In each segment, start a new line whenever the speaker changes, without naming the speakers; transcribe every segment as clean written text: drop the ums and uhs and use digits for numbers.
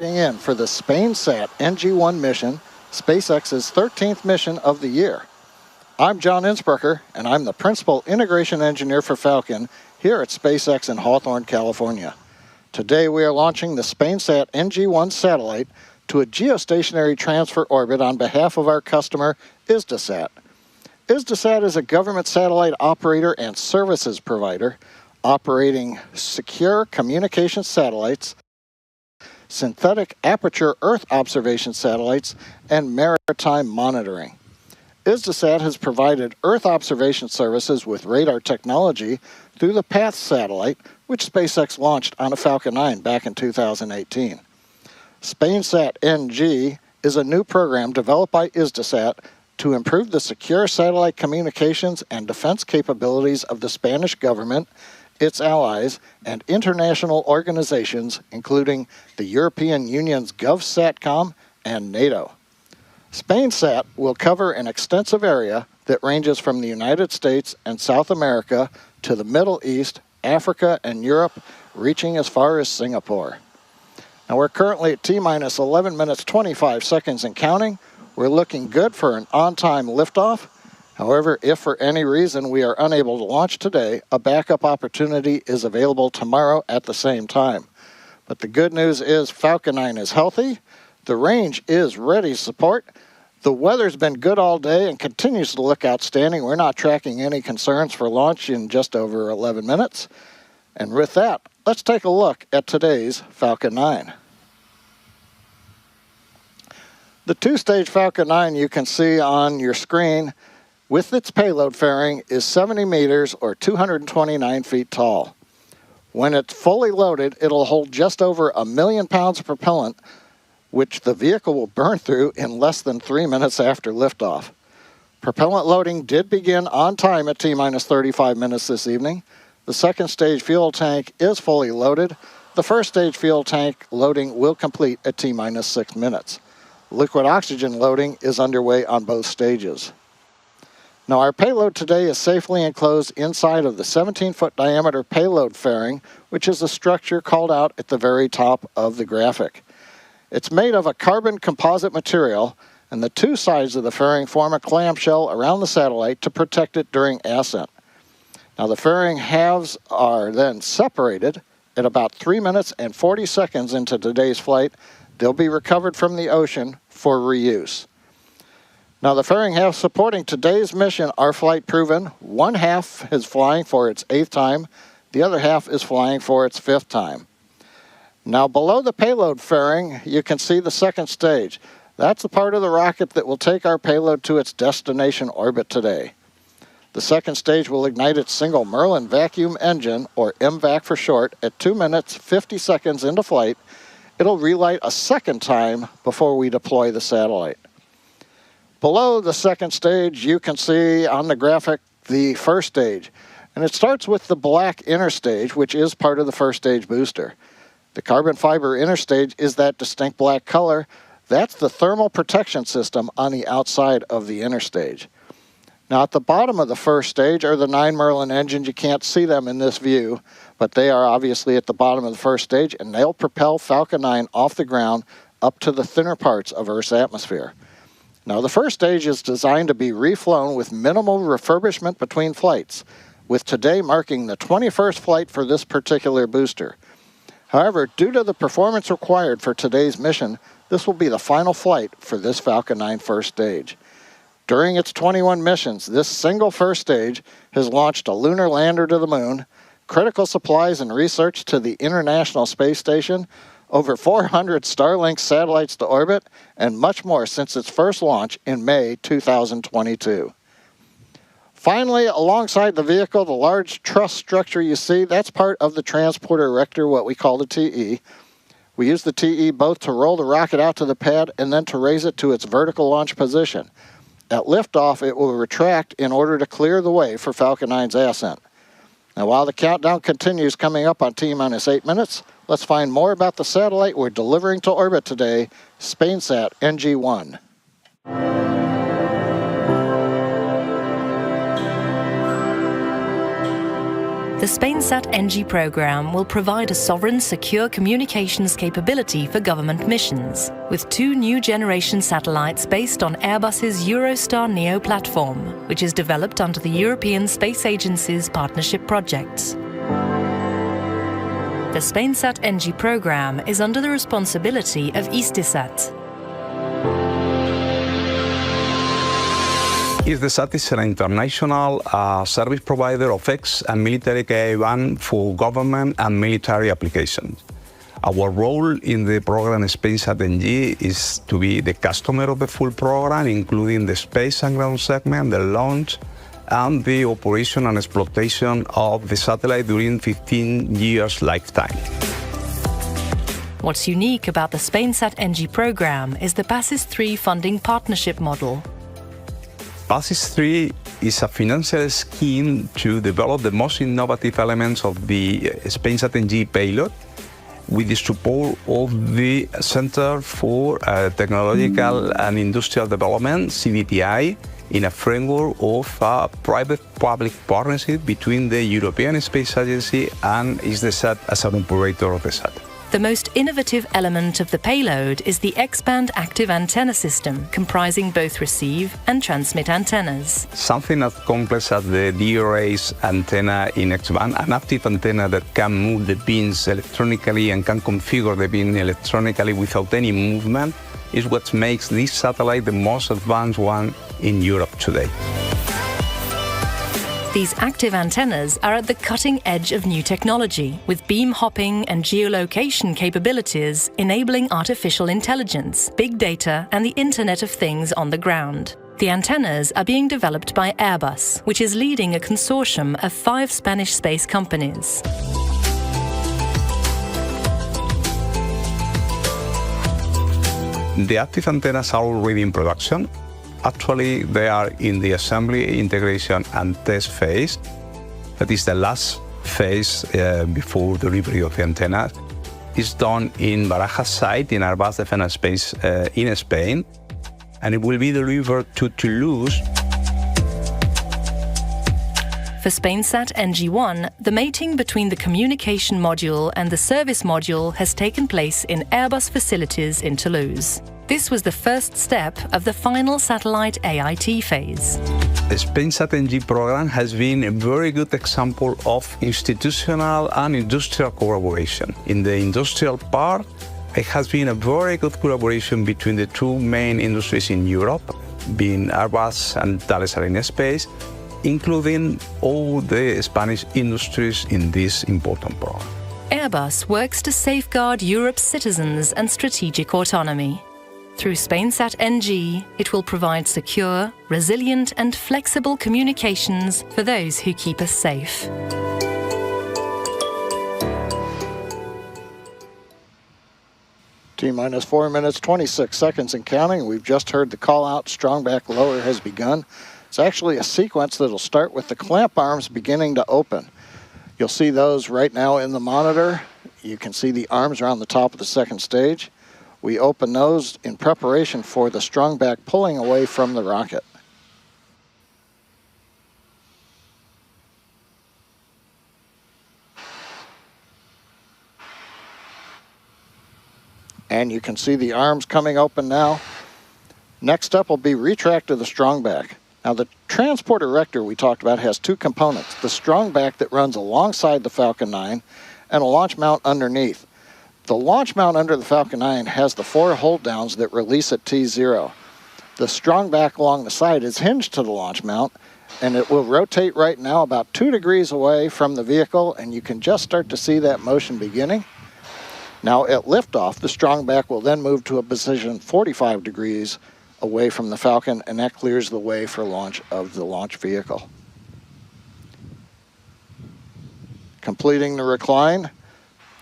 In for the SpainSat NG I mission, SpaceX's 13th mission of the year. I'm John Innsbrucker, and I'm the Principal Integration Engineer for Falcon here at SpaceX in Hawthorne, California. Today we are launching the SpainSat NG I satellite to a geostationary transfer orbit on behalf of our customer, Hisdesat. Hisdesat is a government satellite operator and services provider operating secure communication satellites, synthetic aperture Earth observation satellites, and maritime monitoring. Hisdesat has provided Earth observation services with radar technology through the PATH satellite, which SpaceX launched on a Falcon 9 back in 2018. SpainSat NG is a new program developed by Hisdesat to improve the secure satellite communications and defense capabilities of the Spanish government, its allies, and international organizations, including the European Union's GovSatcom and NATO. SpainSat will cover an extensive area that ranges from the United States and South America to the Middle East, Africa, and Europe, reaching as far as Singapore. Now we're currently at T-minus 11 minutes 25 seconds and counting. We're looking good for an on-time liftoff. However, if for any reason we are unable to launch today, a backup opportunity is available tomorrow at the same time. But the good news is Falcon 9 is healthy, the range is ready to support, the weather's been good all day and continues to look outstanding. We're not tracking any concerns for launch in just over 11 minutes. And with that, let's take a look at today's Falcon 9. The two-stage Falcon 9 you can see on your screen with its payload fairing is 70 meters or 229 feet tall. When it's fully loaded, it'll hold just over 1 million pounds of propellant, which the vehicle will burn through in less than 3 minutes after liftoff. Propellant loading did begin on time at T-minus 35 minutes this evening. The second stage fuel tank is fully loaded. The first stage fuel tank loading will complete at T-minus 6 minutes. Liquid oxygen loading is underway on both stages. Now our payload today is safely enclosed inside of the 17-foot diameter payload fairing, which is a structure called out at the very top of the graphic. It's made of a carbon composite material, and the two sides of the fairing form a clamshell around the satellite to protect it during ascent. Now the fairing halves are then separated at about 3 minutes and 40 seconds into today's flight. They'll be recovered from the ocean for reuse. Now the fairing halves supporting today's mission are flight proven. One half is flying for its 8th time. The other half is flying for its 5th time. Now below the payload fairing, you can see the second stage. That's the part of the rocket that will take our payload to its destination orbit today. The second stage will ignite its single Merlin vacuum engine, or MVAC for short, at 2 minutes 50 seconds into flight. It'll relight a second time before we deploy the satellite. Below the second stage, you can see on the graphic the first stage. And it starts with the black inner stage, which is part of the first stage booster. The carbon fiber inner stage is that distinct black color. That's the thermal protection system on the outside of the inner stage. Now at the bottom of the first stage are the 9 Merlin engines. You can't see them in this view, but they are obviously at the bottom of the first stage, and they'll propel Falcon 9 off the ground up to the thinner parts of Earth's atmosphere. Now the first stage is designed to be reflown with minimal refurbishment between flights, with today marking the 21st flight for this particular booster. However, due to the performance required for today's mission, this will be the final flight for this Falcon 9 first stage. During its 21 missions, this single first stage has launched a lunar lander to the moon, critical supplies and research to the International Space Station, over 400 Starlink satellites to orbit, and much more since its first launch in May 2022. Finally, alongside the vehicle, the large truss structure you see, that's part of the transporter erector, what we call the TE. We use the TE both to roll the rocket out to the pad and then to raise it to its vertical launch position. At liftoff, it will retract in order to clear the way for Falcon 9's ascent. Now, while the countdown continues coming up on T-minus 8 minutes, let's find more about the satellite we're delivering to orbit today, SpainSat NG I.
The SpainSat NG program will provide a sovereign, secure communications capability for government missions, with 2 new generation satellites based on Airbus's Eurostar Neo platform, which is developed under the European Space Agency's partnership projects. The SpainSat NG program is under the responsibility of Hisdesat.
Hisdesat is an international service provider of X and military Ka-band for government and military applications. Our role in the program SpainSat NG is to be the customer of the full program, including the space and ground segment, the launch, and the operation and exploitation of the satellite during 15 years lifetime.
What's unique about the SpainSat NG program is the PASIS 3 funding partnership model.
PASIS 3 is a financial scheme to develop the most innovative elements of the SpainSat NG payload with the support of the Center for Technological and Industrial Development, CBTI, in a framework of a private-public partnership between the European Space Agency and Hisdesat as an operator of the sat.
The most innovative element of the payload is the X-band active antenna system, comprising both receive and transmit antennas.
Something as complex as the DRA's antenna in X-band, an active antenna that can move the beams electronically and can configure the beam electronically without any movement, is what makes this satellite the most advanced one in Europe today.
These active antennas are at the cutting edge of new technology, with beam hopping and geolocation capabilities enabling artificial intelligence, big data, and the Internet of Things on the ground. The antennas are being developed by Airbus, which is leading a consortium of 5 Spanish space companies.
The active antennas are already in production. Actually, they are in the assembly, integration, and test phase. That is the last phase before delivery of the antenna. It's done in Barajas site in Airbus Defense Space in Spain, and it will be delivered to Toulouse.
For SpainSat NG I, the mating between the communication module and the service module has taken place in Airbus facilities in Toulouse. This was the first step of the final satellite AIT phase.
The SpainSat NG program has been a very good example of institutional and industrial collaboration. In the industrial part, it has been a very good collaboration between the 2 main industries in Europe, being Airbus and Thales Aerospace, including all the Spanish industries in this important program.
Airbus works to safeguard Europe's citizens and strategic autonomy. Through SpainSat NG, it will provide secure, resilient, and flexible communications for those who keep us safe.
T-minus 4 minutes, 26 seconds and counting. We've just heard the call out, strong back lower has begun. It's actually a sequence that'll start with the clamp arms beginning to open. You'll see those right now in the monitor. You can see the arms around the top of the second stage. We open those in preparation for the strong back pulling away from the rocket. And you can see the arms coming open now. Next up will be retract of the strong back. Now the transport erector we talked about has 2 components, the strong back that runs alongside the Falcon 9 and a launch mount underneath. The launch mount under the Falcon 9 has the 4 hold downs that release at T0. The strong back along the side is hinged to the launch mount, and it will rotate right now about 2 degrees away from the vehicle, and you can just start to see that motion beginning. Now at liftoff, the strong back will then move to a position 45 degrees away from the Falcon, and that clears the way for launch of the launch vehicle. Completing the recline.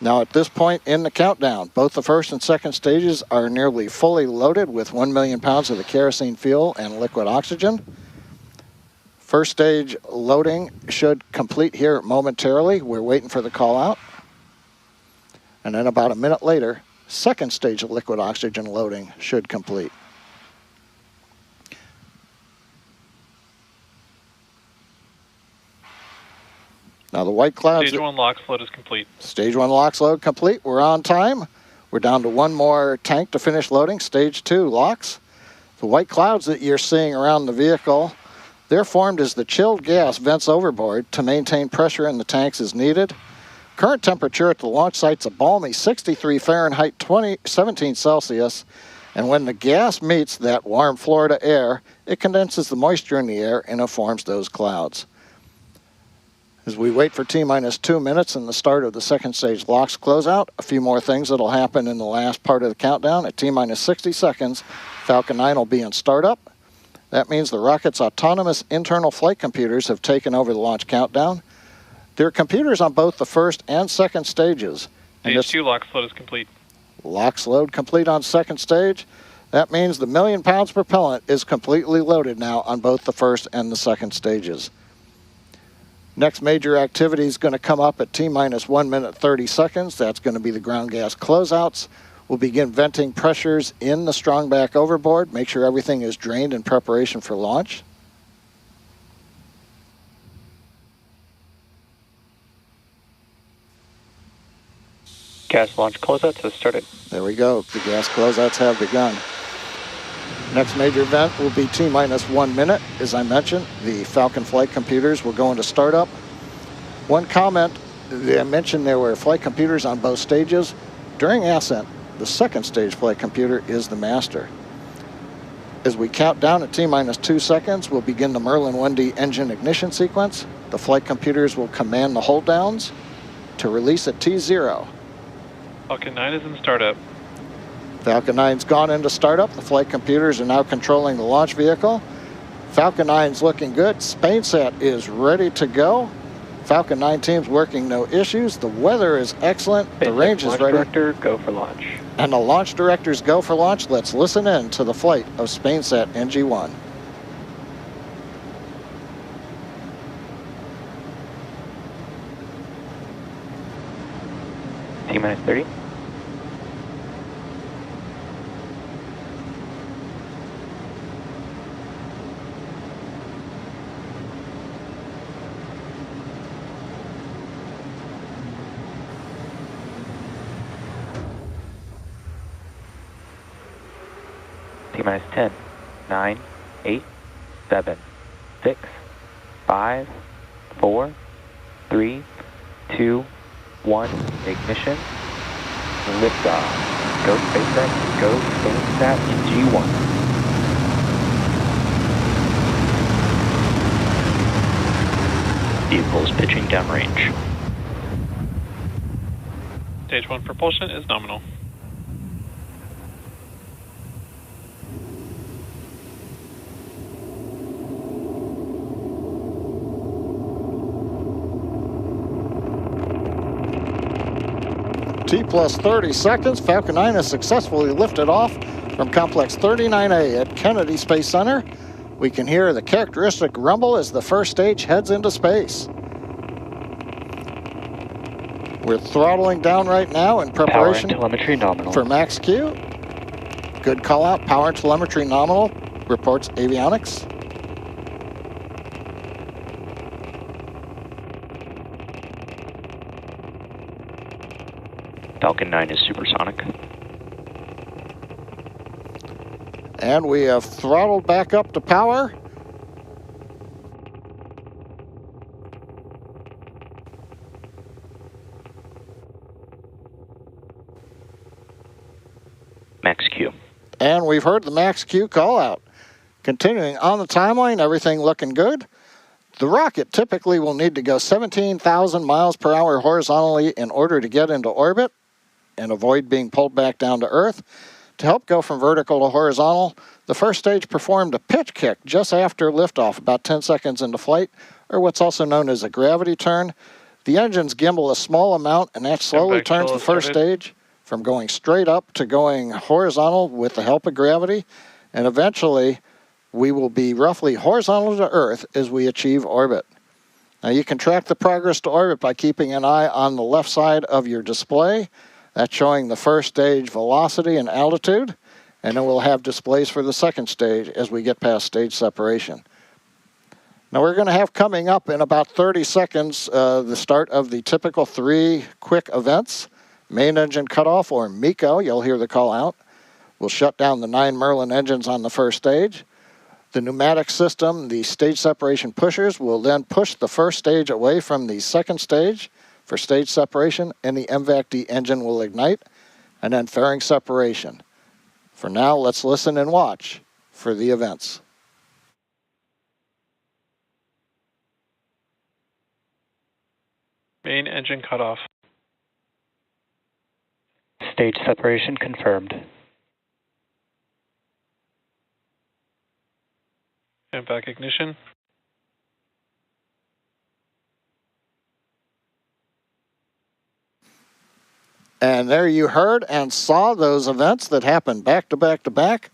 Now at this point in the countdown, both the first and second stages are nearly fully loaded with 1 million pounds of the kerosene fuel and liquid oxygen. First stage loading should complete here momentarily. We're waiting for the call out. And then about a minute later, second stage of liquid oxygen loading should complete. Now the white clouds...
Stage 1 LOX load is complete.
Stage 1 LOX load complete. We're on time. We're down to one more tank to finish loading. Stage 2 LOX. The white clouds that you're seeing around the vehicle, they're formed as the chilled gas vents overboard to maintain pressure in the tanks as needed. Current temperature at the launch site's a balmy 63 Fahrenheit, 17 Celsius. And when the gas meets that warm Florida air, it condenses the moisture in the air and it forms those clouds. As we wait for T-minus 2 minutes and the start of the second stage LOX closeout, a few more things that'll happen in the last part of the countdown. At T-minus 60 seconds, Falcon 9 will be in startup. That means the rocket's autonomous internal flight computers have taken over the launch countdown. There are computers on both the first and second stages.
Stage 2 LOX load is complete.
LOX load complete on second stage. That means the 1,000,000 pounds propellant is completely loaded now on both the first and the second stages. Next major activity is going to come up at T-minus 1 minute 30 seconds. That's going to be the ground gas closeouts. We'll begin venting pressures in the strongback overboard. Make sure everything is drained in preparation for launch.
Gas launch closeouts have started.
There we go. The gas closeouts have begun. Next major event will be T-minus 1 minute. As I mentioned, the Falcon flight computers will go into startup. One comment, I mentioned there were flight computers on both stages. During ascent, the second stage flight computer is the master. As we count down at T-minus 2 seconds, we'll begin the Merlin 1D engine ignition sequence. The flight computers will command the hold downs to release at T0.
Falcon 9 is in startup.
Falcon 9's gone into startup. The flight computers are now controlling the launch vehicle. Falcon 9's looking good. SpainSat is ready to go. Falcon 9 team's working no issues. The weather is excellent. The range is ready.
Launch director, go for launch.
And the launch directors go for launch. Let's listen in to the flight of SpainSat NG I.
T-minus 30. T-minus 10, 9, 8, 7, 6, 5, 4, 3, 2, 1, ignition, liftoff. Go SpaceX, go SpainSat NG I. Vehicles pitching downrange.
Stage 1 propulsion is nominal.
T plus 30 seconds, Falcon 9 has successfully lifted off from Complex 39A at Kennedy Space Center. We can hear the characteristic rumble as the first stage heads into space. We're throttling down right now in preparation
Power and telemetry nominal.
for max Q. Good call out, power and telemetry nominal, reports avionics.
Falcon 9 is supersonic.
And we have throttled back up to power.
Max Q.
And we've heard the max Q call out. Continuing on the timeline, everything looking good. The rocket typically will need to go 17,000 miles per hour horizontally in order to get into orbit and avoid being pulled back down to Earth. To help go from vertical to horizontal, the first stage performed a pitch kick just after liftoff, about 10 seconds into flight, or what's also known as a gravity turn. The engines gimbal a small amount, and that slowly turns the first stage from going straight up to going horizontal with the help of gravity, and eventually we will be roughly horizontal to Earth as we achieve orbit. Now you can track the progress to orbit by keeping an eye on the left side of your display. That's showing the first stage velocity and altitude, and then we'll have displays for the second stage as we get past stage separation. Now we're going to have coming up in about 30 seconds the start of the typical 3 quick events. Main engine cutoff, or MECO, you'll hear the call out. We'll shut down the 9 Merlin engines on the first stage. The pneumatic system, the stage separation pushers, will then push the first stage away from the second stage for stage separation, and the MVAC-D engine will ignite, and then fairing separation. For now, let's listen and watch for the events.
Main engine cutoff.
Stage separation confirmed.
MVAC ignition.
And there you heard and saw those events that happened back to back to back.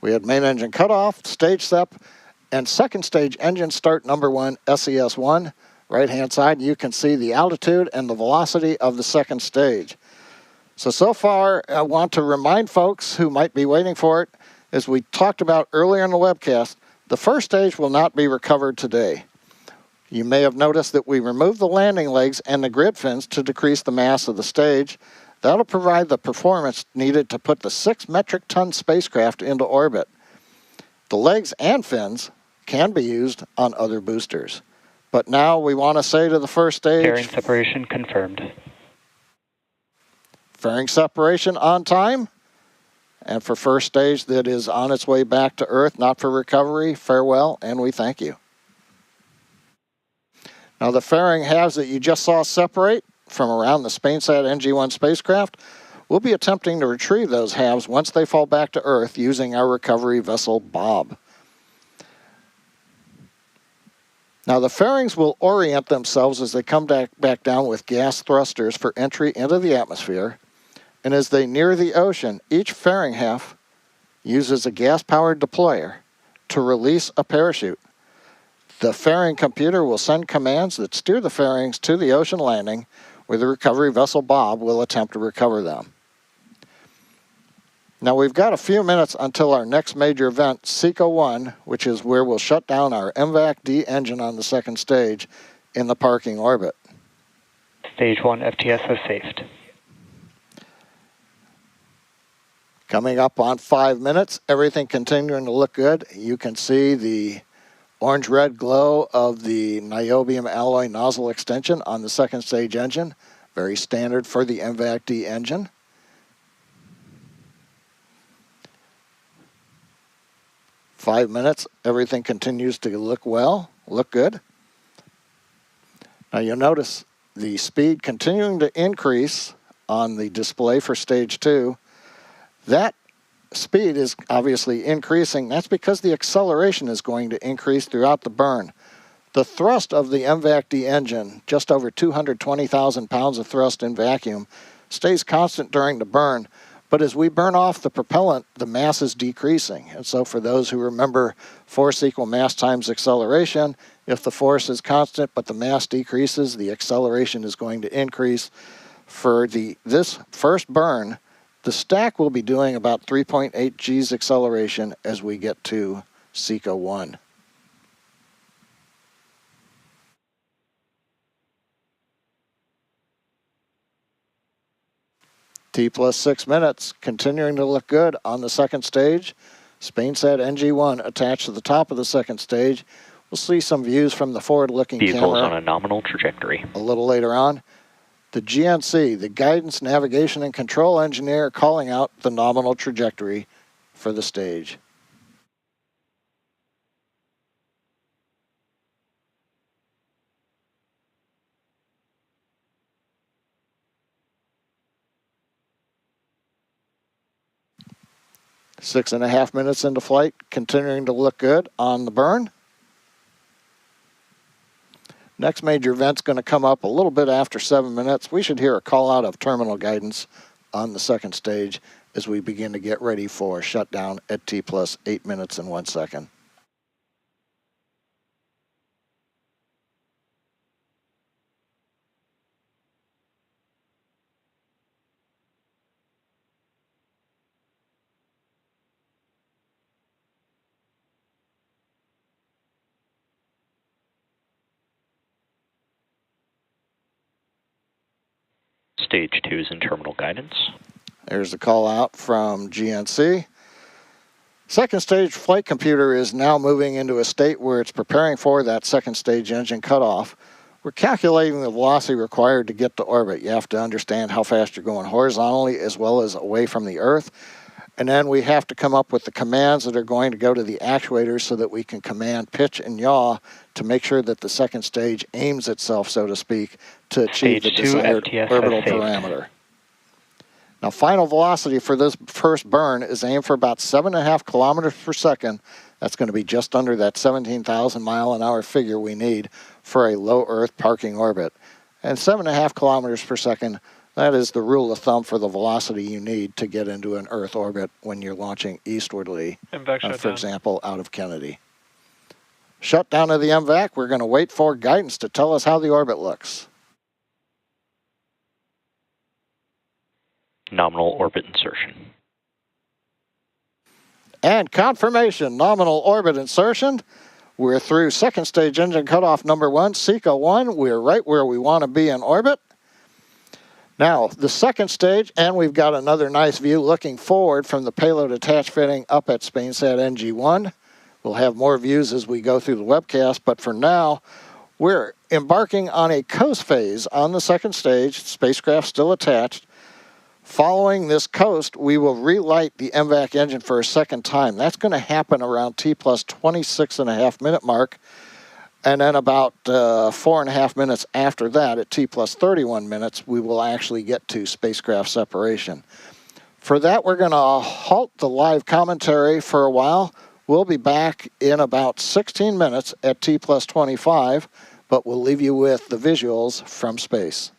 We had main engine cutoff, stage sep, and second stage engine start number 1, SES1. Right-hand side, you can see the altitude and the velocity of the second stage. So far, I want to remind folks who might be waiting for it, as we talked about earlier in the webcast, the first stage will not be recovered today. You may have noticed that we removed the landing legs and the grid fins to decrease the mass of the stage. That'll provide the performance needed to put the 6 metric ton spacecraft into orbit. The legs and fins can be used on other boosters. But now we want to say to the first stage,
Fairing separation confirmed.
fairing separation on time. And for first stage that is on its way back to Earth, not for recovery, farewell, and we thank you. Now the fairing halves that you just saw separate from around the SpainSat NG I spacecraft, we'll be attempting to retrieve those halves once they fall back to Earth using our recovery vessel Bob. Now the fairings will orient themselves as they come back down with gas thrusters for entry into the atmosphere, and as they near the ocean, each fairing half uses a gas-powered deployer to release a parachute. The fairing computer will send commands that steer the fairings to the ocean landing, where the recovery vessel Bob will attempt to recover them. Now we've got a few minutes until our next major event, SECO-1, which is where we'll shut down our MVAC-D engine on the second stage in the parking orbit.
Stage 1 FTS has safed.
Coming up on 5 minutes, everything continuing to look good. You can see the orange-red glow of the niobium alloy nozzle extension on the second stage engine. Very standard for the MVAC-D engine. Five minutes, everything continues to look good. Now you'll notice the speed continuing to increase on the display for stage 2. That speed is obviously increasing. That's because the acceleration is going to increase throughout the burn. The thrust of the MVAC-D engine, just over 220,000 pounds of thrust in vacuum, stays constant during the burn. But as we burn off the propellant, the mass is decreasing. And so for those who remember force equal mass times acceleration, if the force is constant but the mass decreases, the acceleration is going to increase. For this first burn, the stack will be doing about 3.8 G's acceleration as we get to SECO-1. T plus 6 minutes, continuing to look good on the second stage. SpainSat NG I attached to the top of the second stage. We'll see some views from the forward-looking
Vehicles
camera
on a nominal trajectory.
a little later on. The GNC, the Guidance, Navigation, and Control Engineer, calling out the nominal trajectory for the stage. Six and a half minutes into flight, continuing to look good on the burn. Next major event's going to come up a little bit after 7 minutes. We should hear a call out of terminal guidance on the second stage as we begin to get ready for shutdown at T plus 8 minutes and 1 second.
Stage 2 is in terminal guidance.
There's the call out from GNC. Second stage flight computer is now moving into a state where it's preparing for that second stage engine cutoff. We're calculating the velocity required to get to orbit. You have to understand how fast you're going horizontally as well as away from the Earth. And then we have to come up with the commands that are going to go to the actuators so that we can command pitch and yaw to make sure that the second stage aims itself, so to speak, to achieve the desired orbital parameter. Now, final velocity for this first burn is aimed for about 7.5 kilometers per second. That's going to be just under that 17,000 mile an hour figure we need for a low Earth parking orbit. And 7.5 kilometers per second, that is the rule of thumb for the velocity you need to get into an Earth orbit when you're launching eastwardly, for example, out of Kennedy. Shutdown of the MVAC, we're going to wait for guidance to tell us how the orbit looks.
Nominal orbit insertion.
And confirmation, nominal orbit insertion. We're through second stage engine cutoff number 1, SECA 1. We're right where we want to be in orbit. Now, the second stage, and we've got another nice view looking forward from the payload attach fitting up at SpainSat NG I. We'll have more views as we go through the webcast, but for now, we're embarking on a coast phase on the second stage, spacecraft still attached. Following this coast, we will relight the MVAC engine for a second time. That's going to happen around T plus 26.5 minute mark. And then about 4.5 minutes after that, at T plus 31 minutes, we will actually get to spacecraft separation. For that, we're going to halt the live commentary for a while. We'll be back in about 16 minutes at T plus 25, but we'll leave you with the visuals from space.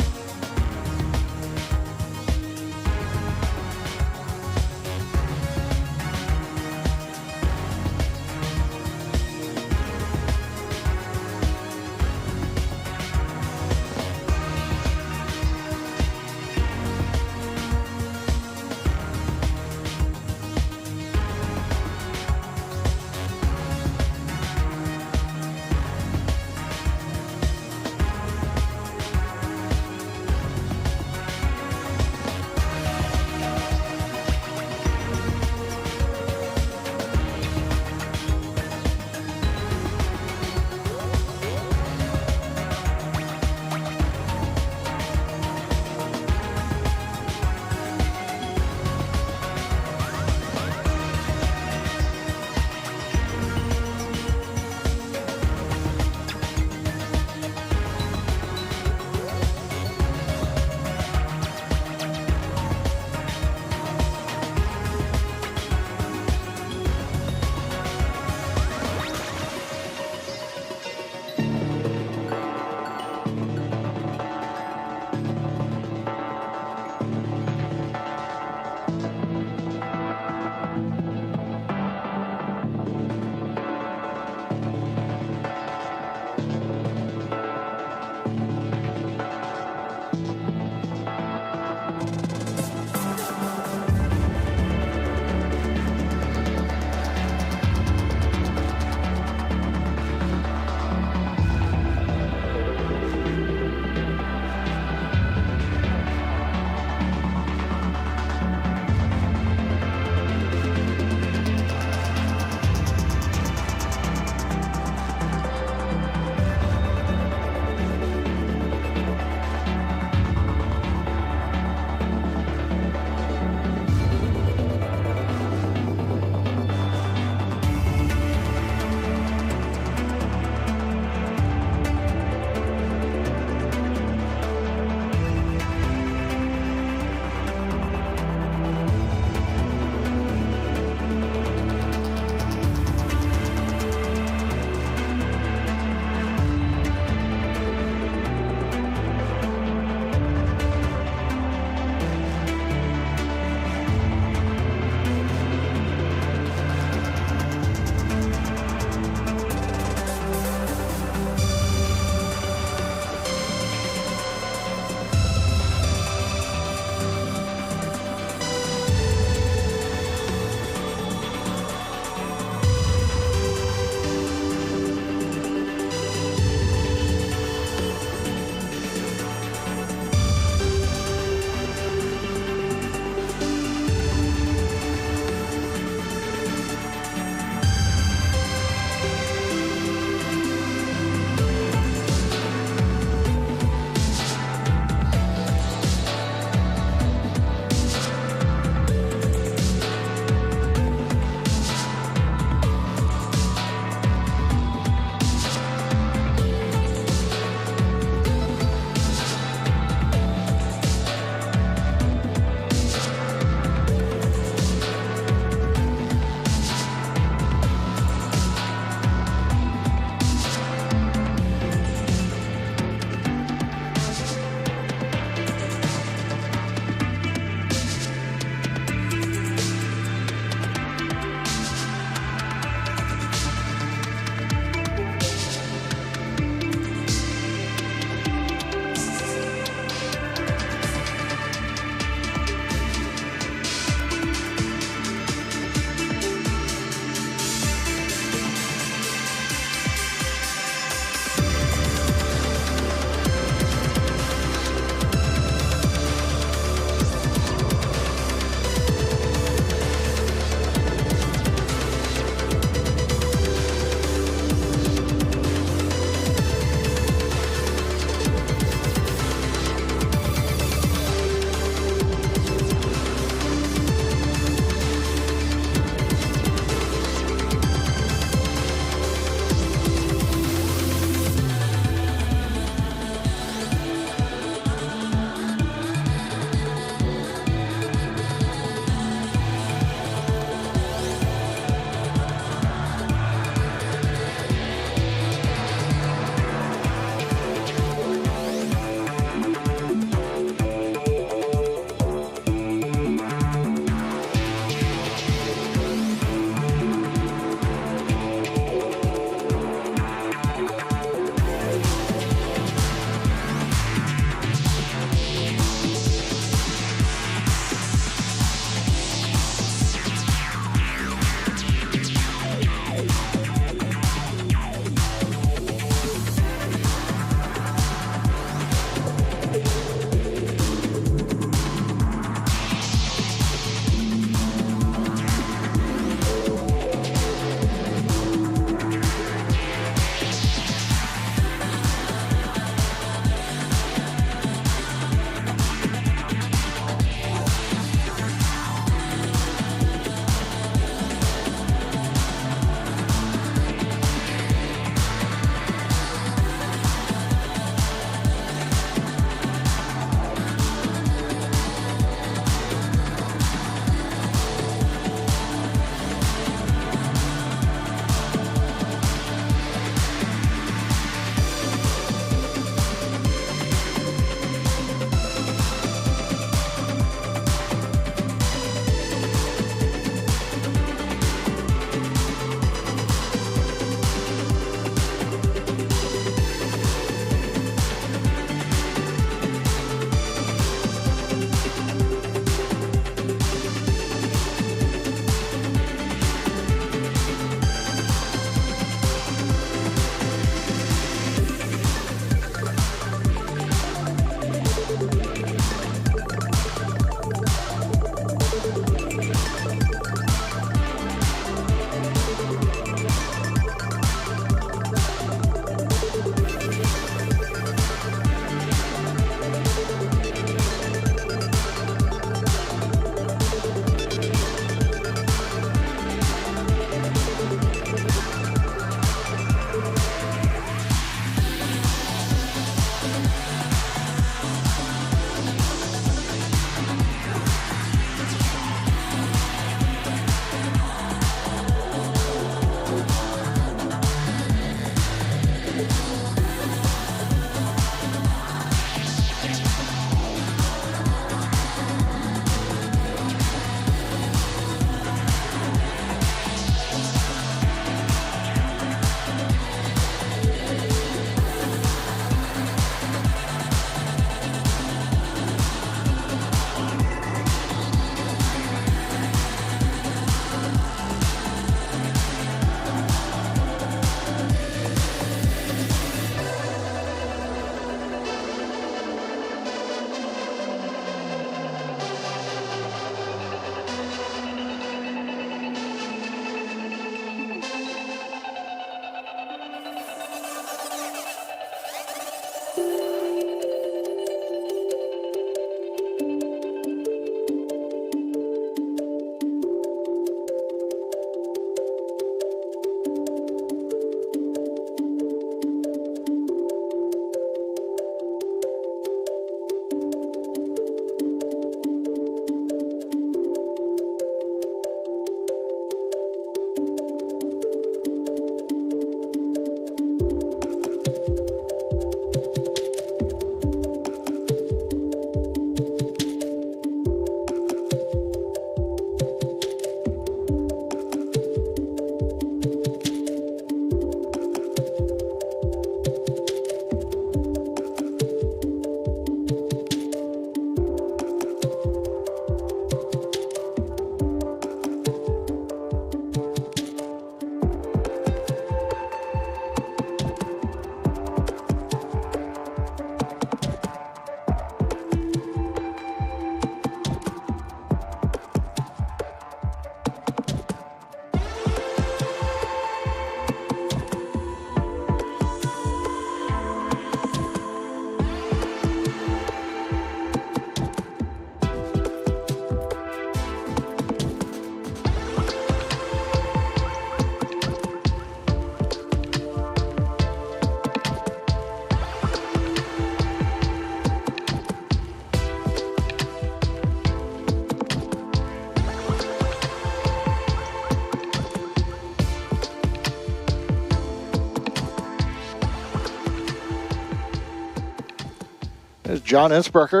This is John Innsbrucker.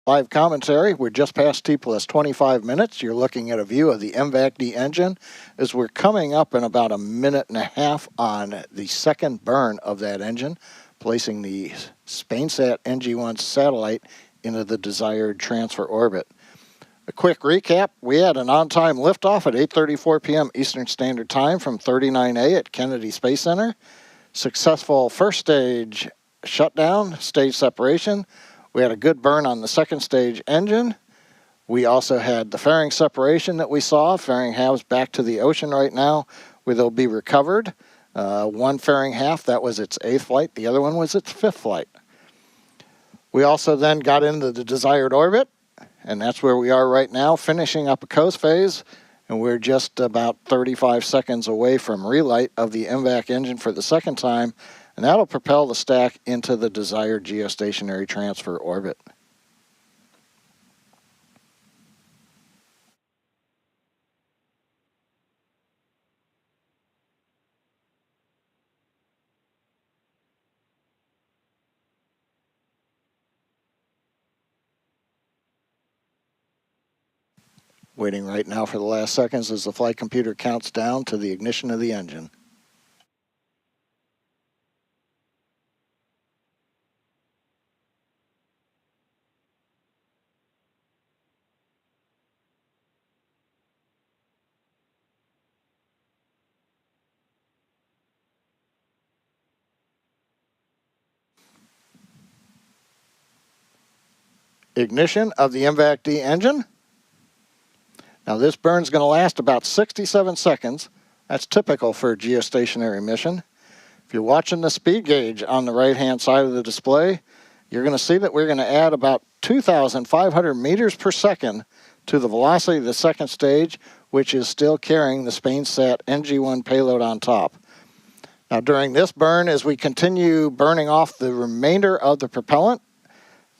Live commentary. We're just past T plus 25 minutes. You're looking at a view of the MVAC-D engine as we're coming up in about a minute and a half on the second burn of that engine, placing the SpainSat NG I satellite into the desired transfer orbit. A quick recap, we had an on-time liftoff at 8:34 p.m. Eastern Standard Time from 39A at Kennedy Space Center. Successful first stage shutdown, stage separation. We had a good burn on the second stage engine. We also had the fairing separation that we saw. Fairing halves back to the ocean right now, where they'll be recovered. One fairing half, that was its 8th flight. The other one was its 5th flight. We also then got into the desired orbit, and that's where we are right now, finishing up a coast phase, and we're just about 35 seconds away from relight of the MVAC engine for the second time, and that'll propel the stack into the desired geostationary transfer orbit. Waiting right now for the last seconds as the flight computer counts down to the ignition of the engine. Ignition of the MVAC-D engine. Now this burn's going to last about 67 seconds. That's typical for a geostationary mission. If you're watching the speed gauge on the right-hand side of the display, you're going to see that we're going to add about 2,500 meters per second to the velocity of the second stage, which is still carrying the SpainSat NG I payload on top. Now during this burn, as we continue burning off the remainder of the propellant,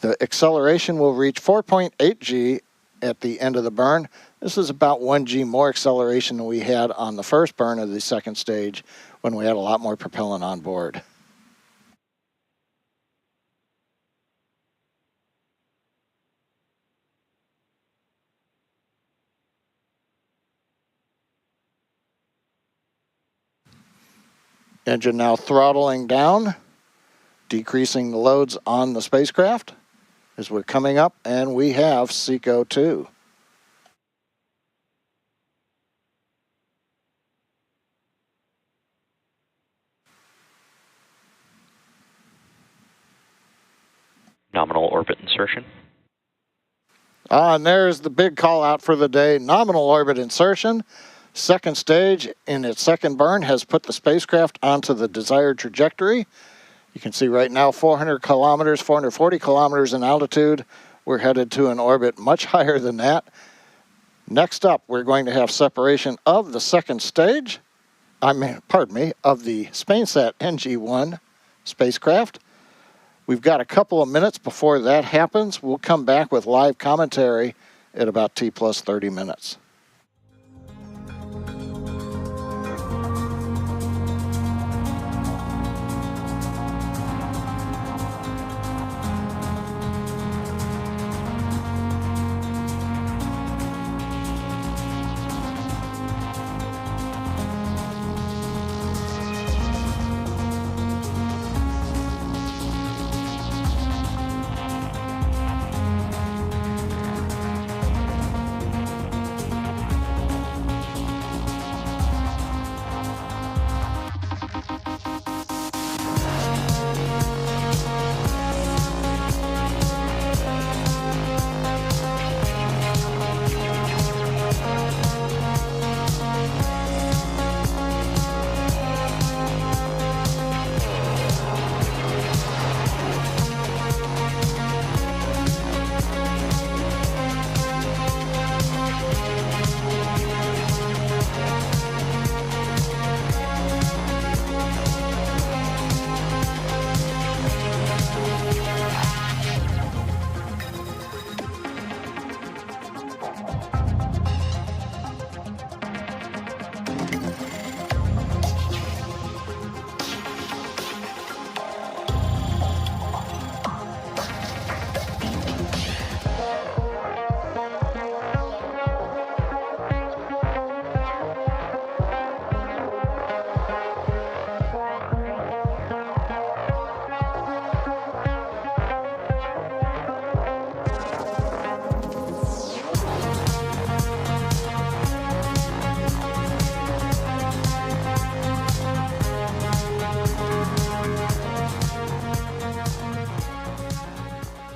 the acceleration will reach 4.8 G at the end of the burn. This is about 1 G more acceleration than we had on the first burn of the second stage when we had a lot more propellant on board. Engine now throttling down, decreasing the loads on the spacecraft as we're coming up, and we have SECO 2.
Nominal orbit insertion.
And there's the big call out for the day, nominal orbit insertion. Second stage in its second burn has put the spacecraft onto the desired trajectory. You can see right now 400 kilometers, 440 kilometers in altitude. We're headed to an orbit much higher than that. Next up, we're going to have separation of the second stage, of the SpainSat NG I spacecraft. We've got a couple of minutes before that happens. We'll come back with live commentary at about T plus 30 minutes.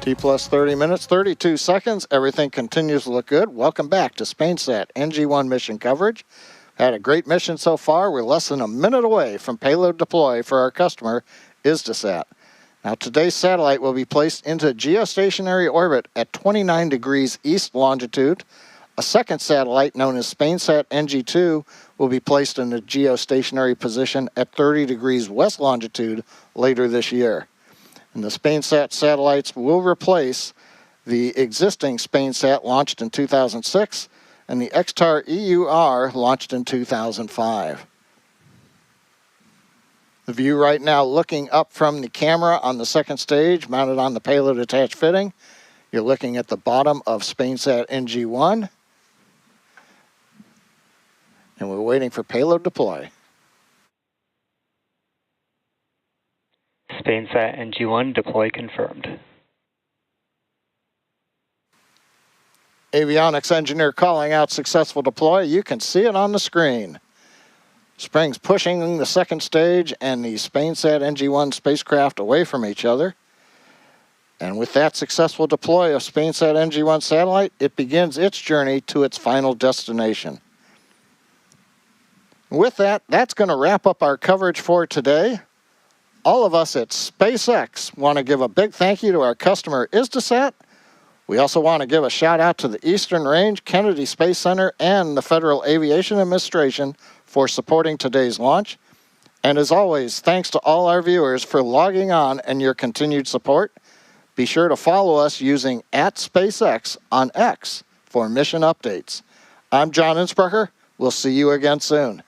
T plus 30 minutes, 32 seconds. Everything continues to look good. Welcome back to SpainSat NG I mission coverage. Had a great mission so far. We're less than a minute away from payload deploy for our customer, Hisdesat. Now, today's satellite will be placed into geostationary orbit at 29 degrees east longitude. A second satellite, known as SpainSat NG I, will be placed in a geostationary position at 30 degrees west longitude later this year. And the SpainSat satellites will replace the existing SpainSat launched in 2006 and the XTAR EUR launched in 2005. The view right now looking up from the camera on the second stage mounted on the payload attached fitting. You're looking at the bottom of SpainSat NG I. And we're waiting for payload deploy.
SpainSat NG I deploy confirmed.
Avionics engineer calling out successful deploy. You can see it on the screen. Springs pushing the second stage and the SpainSat NG I spacecraft away from each other. And with that successful deploy of SpainSat NG I satellite, it begins its journey to its final destination. With that, that's going to wrap up our coverage for today. All of us at SpaceX want to give a big thank you to our customer, Hisdesat. We also want to give a shout out to the Eastern Range, Kennedy Space Center, and the Federal Aviation Administration for supporting today's launch. And as always, thanks to all our viewers for logging on and your continued support. Be sure to follow us using @SpaceX on X for mission updates. I'm John Innsbrucker. We'll see you again soon.